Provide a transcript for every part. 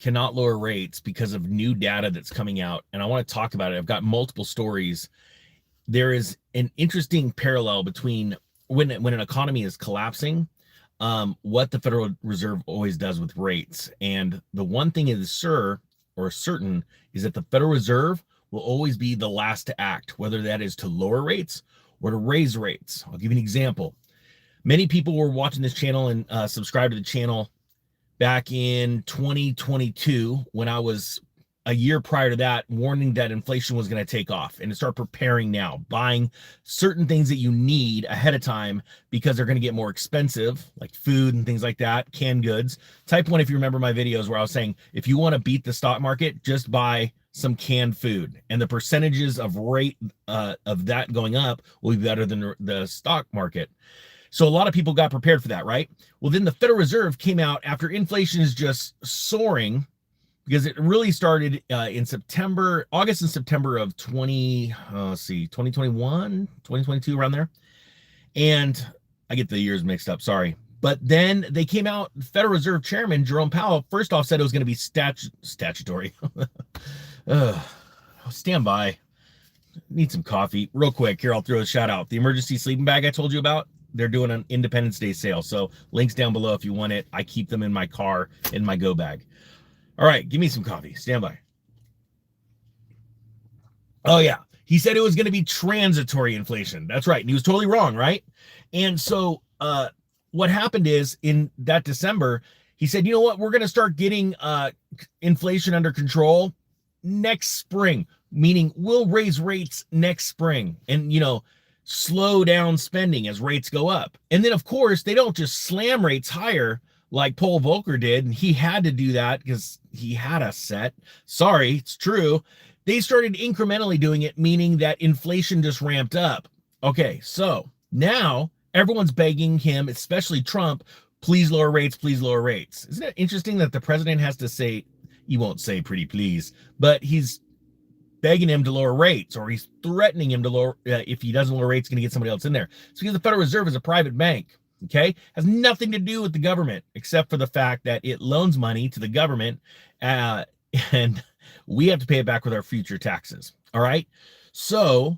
cannot lower rates because of new data that's coming out. And I want to talk about it. I've got multiple stories. There is an interesting parallel between when an economy is collapsing, what the Federal Reserve always does with rates. And the one thing is certain is that the Federal Reserve will always be the last to act, whether that is to lower rates or to raise rates. I'll give you an example. Many people were watching this channel and subscribed to the channel back in 2022 when I was a year prior to that warning that inflation was going to take off, and to start preparing now, buying certain things that you need ahead of time because they're going to get more expensive, like food and things like that, canned goods. Type 1 if you remember my videos where I was saying if you want to beat the stock market, just buy some canned food, and the percentages of rate of that going up will be better than the stock market. So a lot of people got prepared for that, right? Well, then the Federal Reserve came out after inflation is just soaring, because it really started in August and September of 2021, 2022, around there. And I get the years mixed up, sorry. But then they came out, Federal Reserve Chairman Jerome Powell, first off said it was going to be statutory. Stand by. Need some coffee. Real quick, here, I'll throw a shout out. The emergency sleeping bag I told you about, they're doing an Independence Day sale. So links down below if you want it. I keep them in my car, in my go bag. All right, give me some coffee. Stand by. Oh, yeah. He said it was going to be transitory inflation. That's right. And he was totally wrong, right? And so what happened is in that December, he said, you know what? We're going to start getting inflation under control next spring, meaning we'll raise rates next spring and, slow down spending as rates go up. And then, of course, they don't just slam rates higher like Paul Volcker did, and he had to do that because he had us set. Sorry, it's true. They started incrementally doing it, meaning that inflation just ramped up. Okay, so now everyone's begging him, especially Trump, please lower rates, please lower rates. Isn't it interesting that the president has to say, he won't say pretty please, but he's begging him to lower rates, or he's threatening him to lower, if he doesn't lower rates, going to get somebody else in there. It's because the Federal Reserve is a private bank. Okay, has nothing to do with the government except for the fact that it loans money to the government, and we have to pay it back with our future taxes. All right, so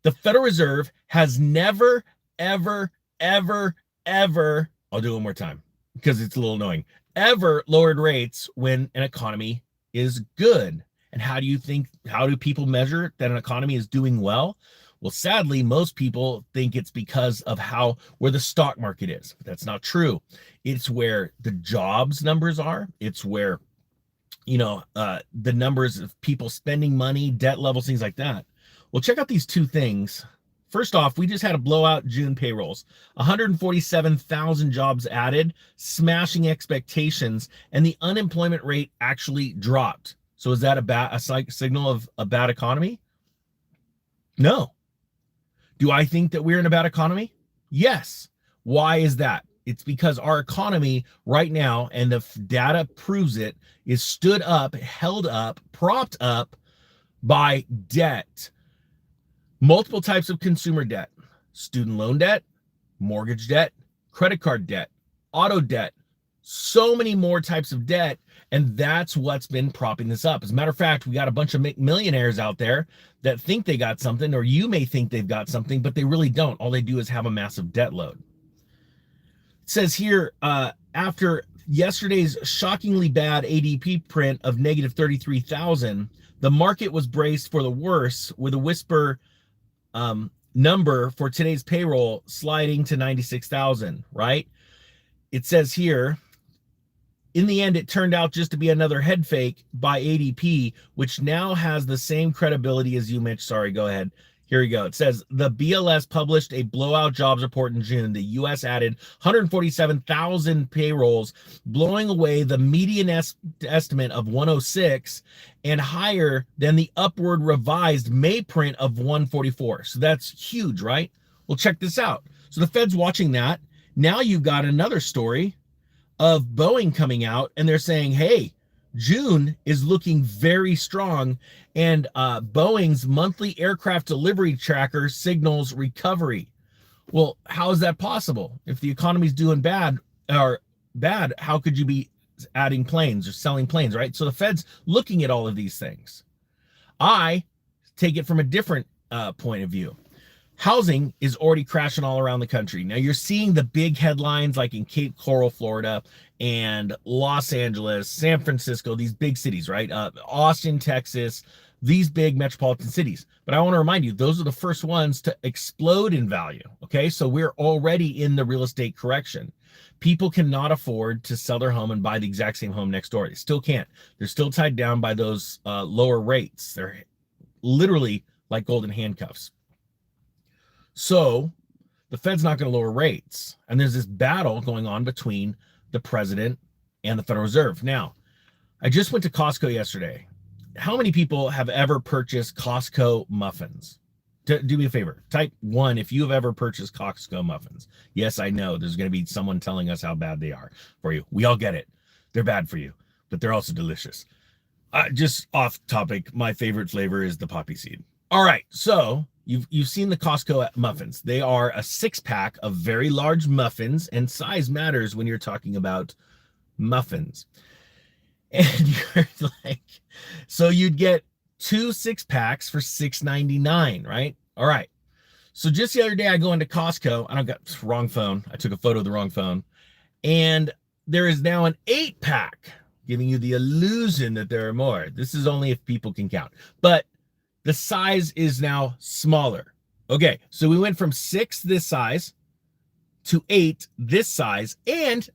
the Federal Reserve has never, ever, ever, ever, I'll do it one more time because it's a little annoying, ever lowered rates when an economy is good. And how do people measure that an economy is doing well? Well, sadly, most people think it's because of where the stock market is. But that's not true. It's where the jobs numbers are. It's where, the numbers of people spending money, debt levels, things like that. Well, check out these two things. First off, we just had a blowout June payrolls, 147,000 jobs added, smashing expectations, and the unemployment rate actually dropped. So is that a signal of a bad economy? No. Do I think that we're in a bad economy? Yes. Why is that? It's because our economy right now, and the data proves it, is stood up, held up, propped up by debt. Multiple types of consumer debt: student loan debt, mortgage debt, credit card debt, auto debt, so many more types of debt. And that's what's been propping this up. As a matter of fact, we got a bunch of millionaires out there that think they got something, or you may think they've got something, but they really don't. All they do is have a massive debt load. It says here, after yesterday's shockingly bad ADP print of negative 33,000, the market was braced for the worst, with a whisper number for today's payroll sliding to 96,000, right? It says here, in the end, it turned out just to be another head fake by ADP, which now has the same credibility as you, Mitch. Sorry, go ahead. Here we go. It says the BLS published a blowout jobs report in June. The U.S. added 147,000 payrolls, blowing away the median estimate of 106 and higher than the upward revised May print of 144. So that's huge, right? Well, check this out. So the Fed's watching that. Now you've got another story of Boeing coming out, and they're saying, hey, June is looking very strong, and Boeing's monthly aircraft delivery tracker signals recovery. Well, how is that possible? If the economy's doing bad, how could you be adding planes or selling planes, right? So the Fed's looking at all of these things. I take it from a different point of view. Housing is already crashing all around the country. Now you're seeing the big headlines like in Cape Coral, Florida, and Los Angeles, San Francisco, these big cities, right? Austin, Texas, these big metropolitan cities. But I want to remind you, those are the first ones to explode in value. Okay, so we're already in the real estate correction. People cannot afford to sell their home and buy the exact same home next door. They still can't. They're still tied down by those lower rates. They're literally like golden handcuffs. So the Fed's not going to lower rates. And there's this battle going on between the president and the Federal Reserve. Now, I just went to Costco yesterday. How many people have ever purchased Costco muffins? Do me a favor. Type 1 if you have ever purchased Costco muffins. Yes, I know there's going to be someone telling us how bad they are for you. We all get it. They're bad for you, but they're also delicious. Just off topic, my favorite flavor is the poppy seed. All right, so you've seen the Costco muffins. They are a 6-pack of very large muffins, and size matters when you're talking about muffins. And you're like, so you'd get 2 6-packs for $6.99, right? All right. So just the other day, I go into Costco. I got the wrong phone. I took a photo of the wrong phone. And there is now an 8-pack, giving you the illusion that there are more. This is only if people can count. But the size is now smaller. Okay, so we went from 6 this size to 8 this size, and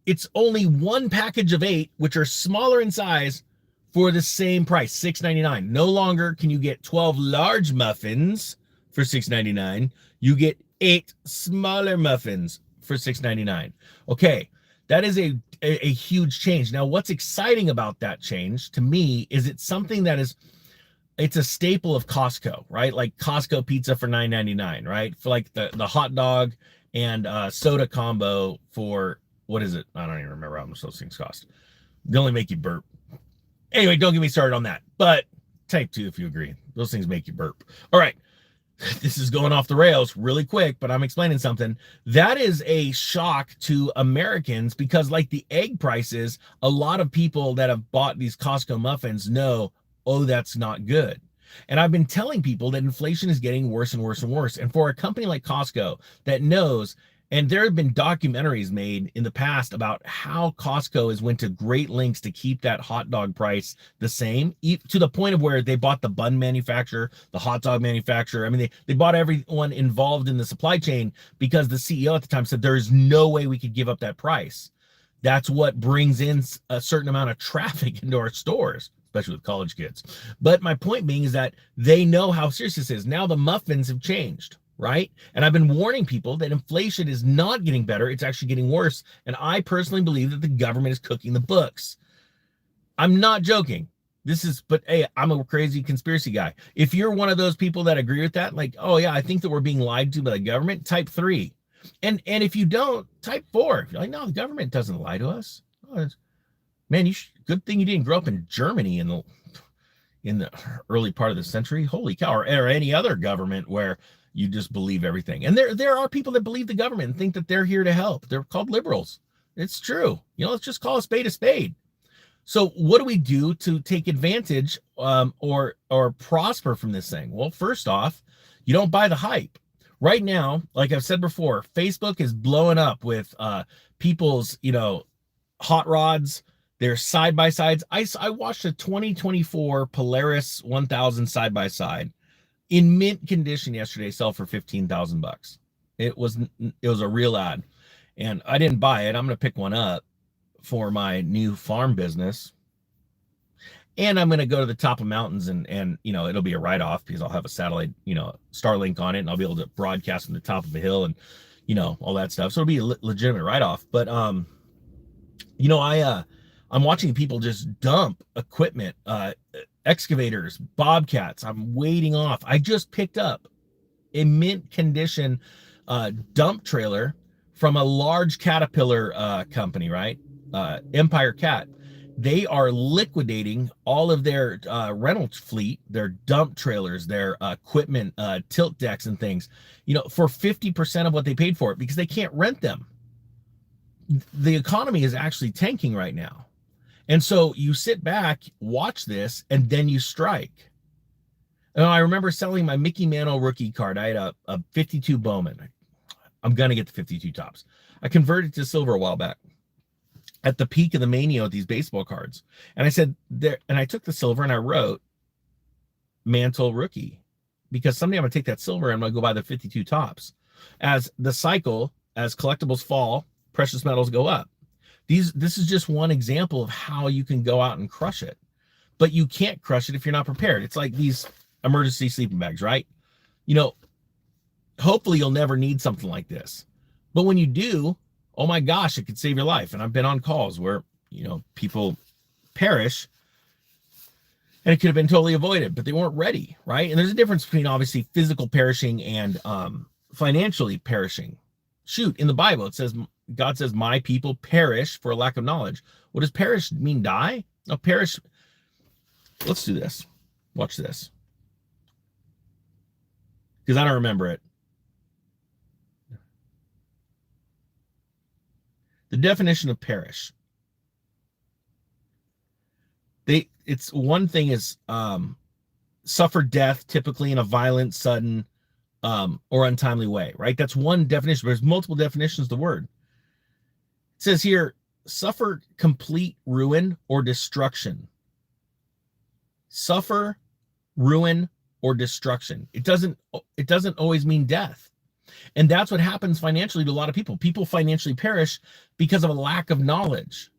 it's only one package of 8, which are smaller in size, for the same price, $6.99. No longer can you get 12 large muffins for $6.99. You get 8 smaller muffins for $6.99. Okay, that is a huge change. Now, what's exciting about that change to me is it's something that it's a staple of Costco, right? Like Costco pizza for $9.99, right? For like the hot dog and soda combo for, what is it? I don't even remember how much those things cost. They only make you burp. Anyway, don't get me started on that. But type 2 if you agree. Those things make you burp. All right. This is going off the rails really quick, but I'm explaining something. That is a shock to Americans because, like the egg prices, a lot of people that have bought these Costco muffins know, oh, that's not good. And I've been telling people that inflation is getting worse and worse and worse. And for a company like Costco that knows, and there have been documentaries made in the past about how Costco has went to great lengths to keep that hot dog price the same, to the point of where they bought the bun manufacturer, the hot dog manufacturer. I mean, they bought everyone involved in the supply chain because the CEO at the time said there's no way we could give up that price. That's what brings in a certain amount of traffic into our stores, especially with college kids. But my point being is that they know how serious this is. Now the muffins have changed. Right? And I've been warning people that inflation is not getting better. It's actually getting worse. And I personally believe that the government is cooking the books. I'm not joking. But hey, I'm a crazy conspiracy guy. If you're one of those people that agree with that, like, oh yeah, I think that we're being lied to by the government, type 3. And if you don't, type 4. If you're like, no, the government doesn't lie to us. Oh, man, good thing you didn't grow up in Germany in the early part of the century. Holy cow, or any other government where you just believe everything. And there are people that believe the government and think that they're here to help. They're called liberals. It's true. Let's just call a spade a spade. So what do we do to take advantage or prosper from this thing? Well, first off, you don't buy the hype. Right now, like I've said before, Facebook is blowing up with people's, hot rods, their side-by-sides. I watched a 2024 Polaris 1000 side-by-side in mint condition yesterday, sell for $15,000. It was a real ad, and I didn't buy it. I'm going to pick one up for my new farm business, and I'm going to go to the top of mountains and it'll be a write-off because I'll have a satellite, Starlink on it, and I'll be able to broadcast from the top of a hill and, all that stuff. So it'll be a legitimate write-off. But, I'm watching people just dump equipment, excavators, bobcats. I'm waiting off. I just picked up a mint condition dump trailer from a large Caterpillar company, right? Empire Cat. They are liquidating all of their rental fleet, their dump trailers, their equipment, tilt decks and things, for 50% of what they paid for it because they can't rent them. the economy is actually tanking right now. And so you sit back, watch this, and then you strike. And I remember selling my Mickey Mantle rookie card. I had a 52 Bowman. I'm going to get the 52 tops. I converted to silver a while back at the peak of the mania with these baseball cards. And I said there, and I took the silver and I wrote Mantle rookie, because someday I'm going to take that silver and I'm going to go buy the 52 tops. As the cycle, as collectibles fall, precious metals go up. This is just one example of how you can go out and crush it. But you can't crush it if you're not prepared. It's like these emergency sleeping bags, right? You know, hopefully you'll never need something like this. But when you do, oh my gosh, it could save your life. And I've been on calls where, you know, people perish and it could have been totally avoided, but they weren't ready, right? And there's a difference between obviously physical perishing and financially perishing. Shoot, in the Bible, it says, God says, my people perish for a lack of knowledge. What does perish mean? Die? No, perish. Let's do this. Watch this. Because I don't remember it. The definition of perish. It's one thing is suffer death, typically in a violent, sudden, or untimely way, right? That's one definition, but there's multiple definitions of the word. It says here, suffer complete ruin or destruction. Suffer, ruin, or destruction. It doesn't always mean death. And that's what happens financially to a lot of people. People financially perish because of a lack of knowledge.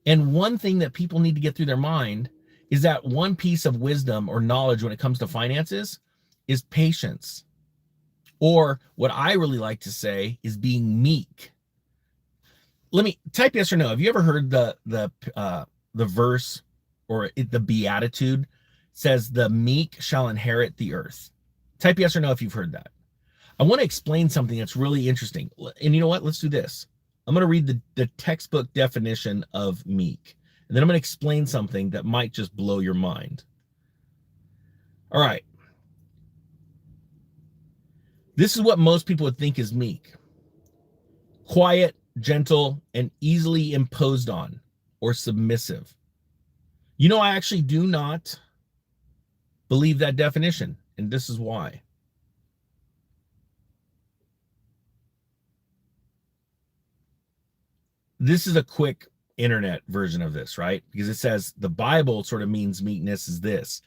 And one thing that people need to get through their mind is that one piece of wisdom or knowledge when it comes to finances is patience. Or what I really like to say is being meek. Let me type yes or no. Have you ever heard the verse or the beatitude says the meek shall inherit the earth? Type yes or no if you've heard that. I want to explain something that's really interesting. And you know what? Let's do this. I'm going to read the textbook definition of meek. And then I'm going to explain something that might just blow your mind. All right. This is what most people would think is meek. Quiet, gentle, and easily imposed on or submissive. You know, I actually do not believe that definition, and this is why. This is a quick internet version of this, right? Because it says the Bible sort of means meekness is this.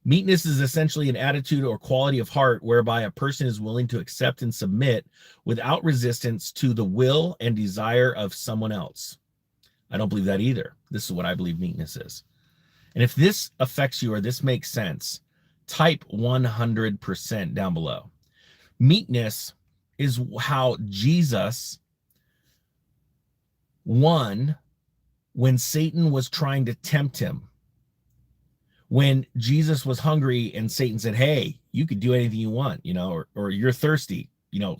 Meekness is essentially an attitude or quality of heart whereby a person is willing to accept and submit without resistance to the will and desire of someone else. I don't believe that either. This is what I believe meekness is. And if this affects you or this makes sense, type 100% down below. Meekness is how Jesus won when Satan was trying to tempt him. When Jesus was hungry and Satan said, hey, you could do anything you want, you know, or you're thirsty, you know,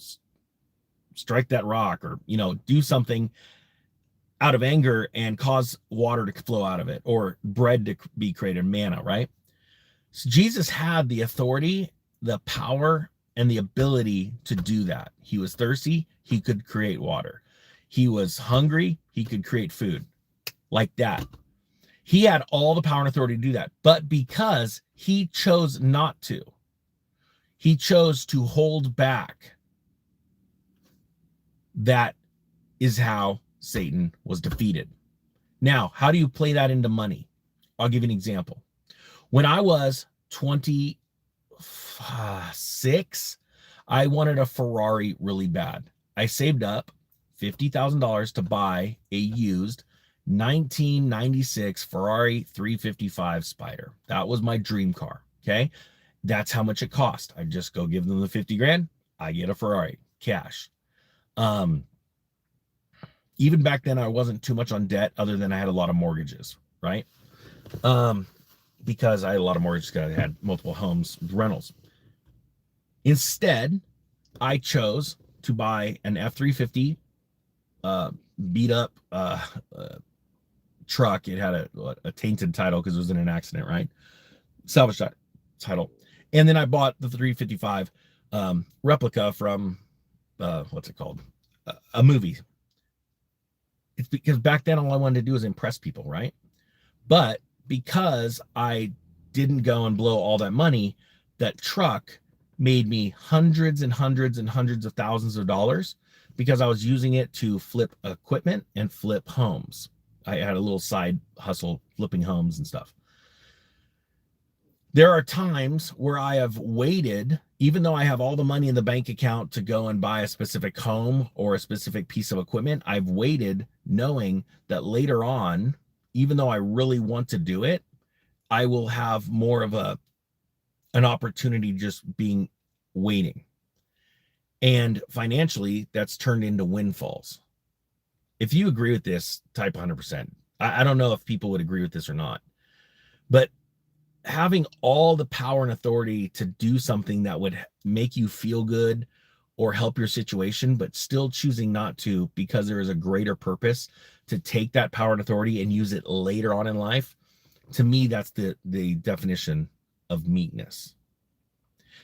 strike that rock, or, you know, do something out of anger and cause water to flow out of it, or bread to be created, manna, right? So Jesus had the authority, the power, and the ability to do that. He was thirsty, he could create water. He was hungry, he could create food like that. He had all the power and authority to do that. But because he chose not to, he chose to hold back. That is how Satan was defeated. Now, how do you play that into money? I'll give you an example. When I was 26, I wanted a Ferrari really bad. I saved up $50,000 to buy a used 1996 Ferrari 355 Spider. That was my dream car. Okay. That's how much it cost. I just go give them the 50 grand. I get a Ferrari cash. Even back then I wasn't too much on debt other than I had a lot of mortgages, right? Because I had a lot of mortgages because I had multiple homes, rentals. Instead, I chose to buy an F-350 beat up truck. It had a tainted title because it was in an accident, right? Salvage title. And then I bought the 355 replica from what's it called? A movie. It's because back then all I wanted to do was impress people, right? But because I didn't go and blow all that money, that truck made me hundreds and hundreds and hundreds of thousands of dollars because I was using it to flip equipment and flip homes. I had a little side hustle flipping homes and stuff. There are times where I have waited, even though I have all the money in the bank account to go and buy a specific home or a specific piece of equipment. I've waited knowing that later on, even though I really want to do it, I will have more of an opportunity just being waiting. And financially, that's turned into windfalls. If you agree with this, type 100%. I don't know if people would agree with this or not, but having all the power and authority to do something that would make you feel good or help your situation, but still choosing not to because there is a greater purpose to take that power and authority and use it later on in life, to me, that's the definition of meekness.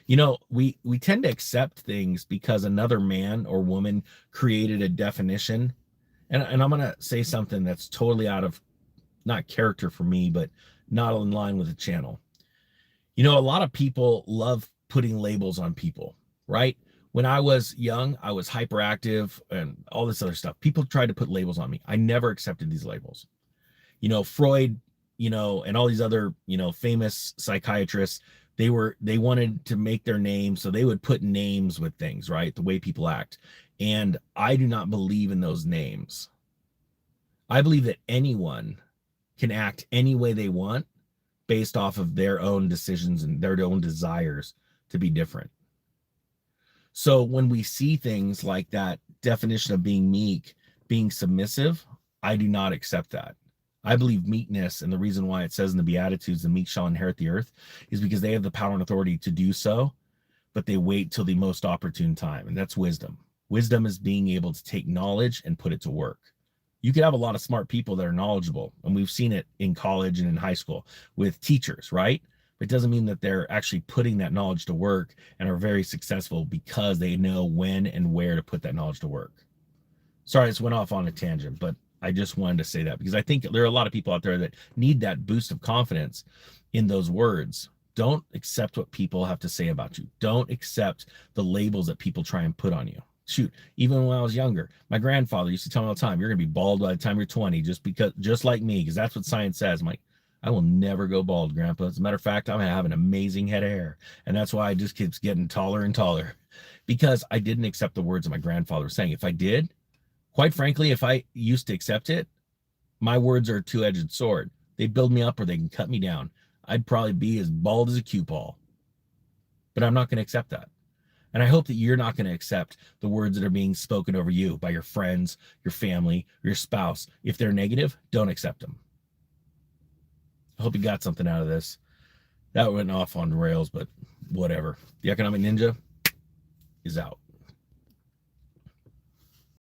You know, we tend to accept things because another man or woman created a definition. And I'm going to say something that's totally out of not character for me, but not in line with the channel. You know, a lot of people love putting labels on people, right? When I was young, I was hyperactive and all this other stuff. People tried to put labels on me. I never accepted these labels. You know, Freud, you know, and all these other, you know, famous psychiatrists, they wanted to make their name, so they would put names with things, right? The way people act. And I do not believe in those names. I believe that anyone can act any way they want based off of their own decisions and their own desires to be different. So when we see things like that definition of being meek, being submissive, I do not accept that. I believe meekness, and the reason why it says in the Beatitudes, the meek shall inherit the earth, is because they have the power and authority to do so, but they wait till the most opportune time. And that's wisdom. Wisdom is being able to take knowledge and put it to work. You could have a lot of smart people that are knowledgeable, and we've seen it in college and in high school with teachers, right? But it doesn't mean that they're actually putting that knowledge to work and are very successful because they know when and where to put that knowledge to work. Sorry, this went off on a tangent, but I just wanted to say that because I think there are a lot of people out there that need that boost of confidence in those words. Don't accept what people have to say about you. Don't accept the labels that people try and put on you. Shoot, even when I was younger, my grandfather used to tell me all the time, you're going to be bald by the time you're 20, just like me, because that's what science says. I'm like, I will never go bald, Grandpa. As a matter of fact, I'm going to have an amazing head of hair. And that's why I just keeps getting taller and taller, because I didn't accept the words that my grandfather was saying. If I did, quite frankly, if I used to accept it, my words are a two-edged sword. They build me up or they can cut me down. I'd probably be as bald as a cue ball. But I'm not going to accept that. And I hope that you're not going to accept the words that are being spoken over you by your friends, your family, your spouse. If they're negative, don't accept them. I hope you got something out of this. That went off on rails, but whatever. The Economic Ninja is out.